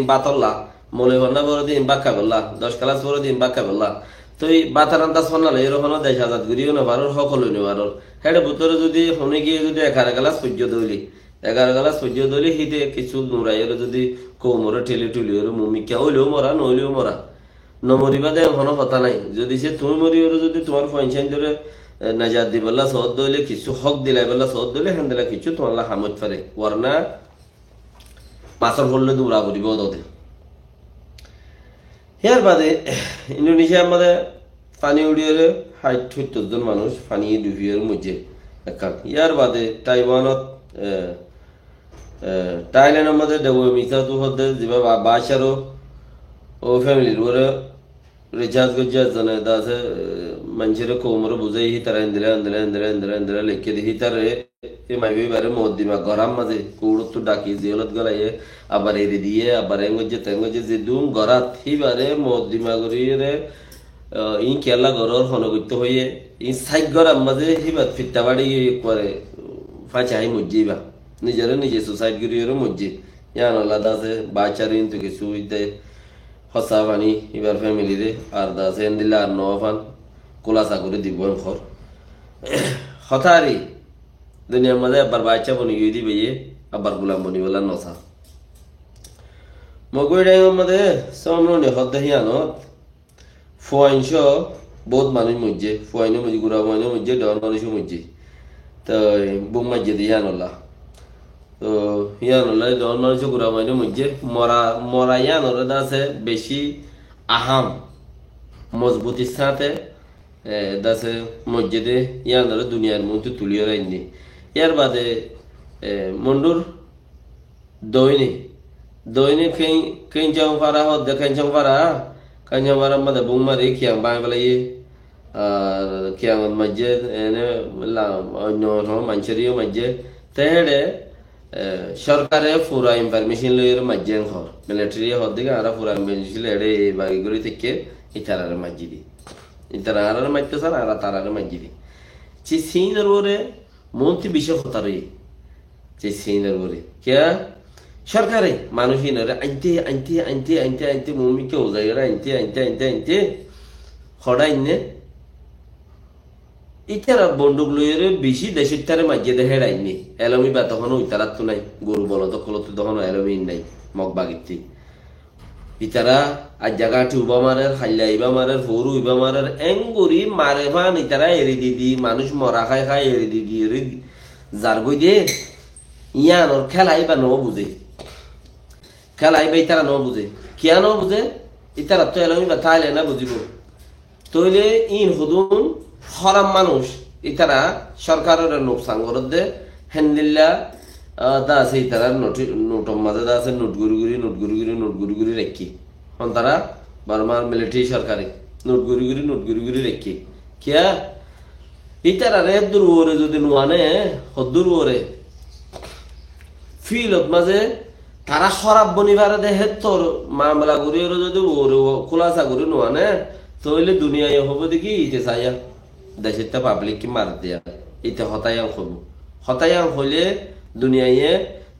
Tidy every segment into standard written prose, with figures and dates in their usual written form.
বাতল্লা মনে ভন্না বড় দিন বাক্কা বললা 10 ক্লাস বড় দিন বাক্কা বললা তো এই বাতারান্তা সন্নালে এরকম দেশ আজাদ করিও না পারোর সকল নেওয়ারর হেডে ভিতরে যদি শুনে গিয়ে যদি 11 ক্লাস সূর্য দইলি 11 ক্লাস সূর্য দইলি হিতে কিছু নুরাইয়ের যদি কোমরে ঠেলি টুলি ওর মুমিকা হইলেও মরা নইলেও মরা নমরিবা দে কোনো কথা নাই যদি সে তুমি মরিওর যদি তোমার পয়সা ধরে নাজাদ দি বললা সদ দইলে কিছু হক দিলাই বললা সদ দইলে হেন দিলা কিছু তোমার হামত পারে ওরনা মাছর পড়লে দৌড়া পড়িব ওদের ইয়ার বাদে ইন্দোনেশিয়ার মধ্যে পানি উড়িয়ে 60-70 জন মানুষ পানি ডুবিয়ে মধ্যে একান ইয়ার বাদে তাইওয়ানত থাইল্যান্ডের মধ্যে দেব মিসা তো হতে যেবা বাসারও ও ফ্যামিলির ওরে রিচার্জ করছে জানে দাসে মানুষের কোমর বুঝাই হি তারা ইন্দিরা লেখে দিহি তারে এ মাইবি বারে মদ্দিমা গরাম মাঝে কুড়ো তো ডাকি জিয়লত গলাইয়ে আবার এরি দিয়ে আবার এঙ্গজে তেঙ্গজে যে দুম গরাত হিবারে মদ্দিমা গরিয়ে রে ইন কেলা গরর হনগত্য হইয়ে ইন সাইক গরাম মাঝে হিবাত ফিত্তা বাড়ি করে ফাঁচাই মজ্জিবা নিজে সুসাইড করিয়ে মজ্জি ইয়ান আল্লাহ আছে বাচ্চার ইন তো কিছু দেয় হসা পানি এবার ফ্যামিলি রে আর দাসে এন্দিলা আর নফান কোলাসা করে দিব খর হঠারি দুনিয়ার মধ্যে আবার বাচ্চা বনি গিয়ে দিবে আবার গুলাম বনি বলা নসা মগুই ডাইমের মধ্যে সমরণে হদ্দাহিয়ানত ফুয়াইনশ বহুত মানুষ মজ্জে ফুয়াইনো মজি গুড়া মাইনো মজ্জে ডর মানুষও মজ্জে তো বুক মাজ্জে দিয়ে আনল্লা তো ইয়ানুল্লাহ ডর মানুষও গুড়া মাইনো মজ্জে মরা ইয়ানোর দাসে বেশি আহাম মজবুতির সাথে দাসে মসজিদে ইয়ানোর দুনিয়ার মধ্যে তুলিয়ে রাইনি ইয়ার বাদে মন্ডুর দৈনি কেন চাও পারা হত দেখেন চাও পারা কাঞ্জা মারা মধ্যে বুং মারি খিয়াং বাং বেলাই আর খিয়াং মসজিদ এনে অন্য মানুষেরও মসজিদ তেহেডে সরকারে পুরা ইনফরমেশন লইয়ের মসজিদ ঘর মিলিটারি হত দিকে আর পুরা ইনফরমেশন এডে বাগিগুড়ি থেকে ইতারারে মসজিদি ইতারারে মসজিদ স্যার আর তারারে মসজিদি যে সিনের ওরে মন্ত্রী বিষয় কথা রই যে সিনের ওরে কে সরকারে মানুষিনরে আনতে মমি কেউ জায়গা আনতে হড়াইনে ইতারা বন্দুক লইয়ের বেশি দেশের তারে মাঝে দেখে রাইনি এলমি বা তখন ইতারার তো নাই গরু বলো তো কলত তখন এলমি নাই মগ বাগিতি ইতারা আর জায়গাটি উবা মারের হাল্লা ইবা মারের ফরু ইবা মারের এঙ্গুরি মারে ভান ইতারা এরি দিদি মানুষ মরা খায় এরি দিদি এরি যার বই দে ইয়ানোর খেলাই বা ন বুঝে খেলাই বা ইতারা ন বুঝে কিয়া ন বুঝে ইতারা তো এলমি বা তাইলে না বুঝিব তইলে ইন হুদুন হরাম মানুষ ইতারা সরকারের নোকসান করত দে হেন্দিল্লা দা আছে ইতারা নোটর মাঝে দা আছে নোট গুড়ি রেখি হন তারা বার্মার মিলিটারি সরকারি নোট গুড়ি রেখি কিয়া ইতারা রে দূরে যদি নোয়ানে দূরে ফিলত মাঝে তারা খরাব বনিবারে দেহে তোর মামলা করিয়ে যদি ওরে খোলাসা করি নোয়ানে তইলে দুনিয়ায় হবো দেখি ইতে চাইয়া দেশের তা পাবলিক কি মার দিয়া ইতে হতায়াং হলে দুনিয়ায়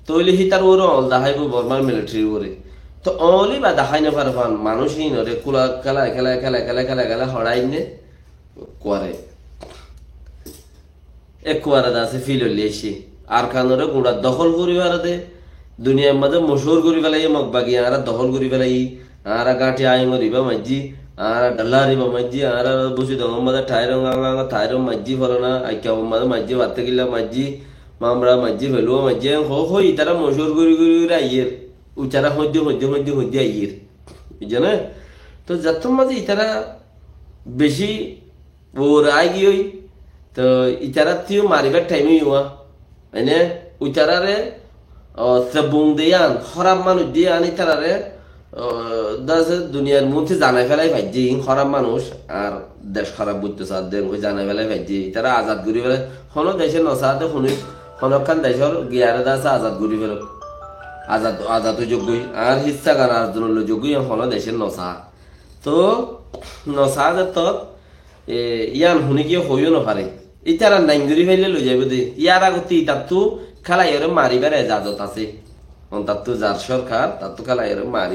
তৈলে হিতার ওরে অল দেখাইব বর্মার মিলিটারি ওরে তো অলি বা দেখাই না পারে পান মানুষই নরে কুলা খেলা হড়াই নে করে কুয়ারে আছে ফিল এসে আর কানরে গুড়া দখল করিবার দে দুনিয়ার মধ্যে মশহুর করি ফেলাই মগবাগি আর দখল করি ফেলাই আর গাঁটি আই মরিবা মাঝি আর ডাল্লারিবা মাঝি আর বসি দঙ্গ মধ্যে ঠাইরং মাঝি ফলনা আইকা মধ্যে মাঝি বাড়তে গেলা মাঝি মামরা মাঝি ফেলুয়া মাঝি হই তারা মশহুর করি আইয়ের উচারা হদ্য আইয়ের বুঝছে না তো যার মাঝে ইতারা বেশি ওর আই গিয়ে তো ইতারা তুই মারিবার টাইমে হওয়া মানে উচারারে বুং দিয়ান খরাব মানুষ দিয়ান ইতারারে দুনিয়ার মধ্যে জানাই ফেলাই ভাইজি খারাপ মানুষ আর দেশ খারাপ বুঝতে চার জানাই ফেলাই ভাইজি তারা আজাদ ঘুরি ফেলে কোনো দেশে নসাতে কোনখান দেশের গিয়ারে আছে আজাদ ঘুরি ফেল আজাদ যোগ্যই আর হিচ্ছা গান আর যোগ্যই কোনো দেশের নসা তো নসা যে তত ইয়ান শুনি কি হইও নপারে ইতারা নাইন ঘুরি ফেলে লৈ যাইব দে ইয়ার আগতে ইতার তো খেলাই মারিবার এজাজত আছে তার তো যার সরকার তার তো খেলা এরম মারি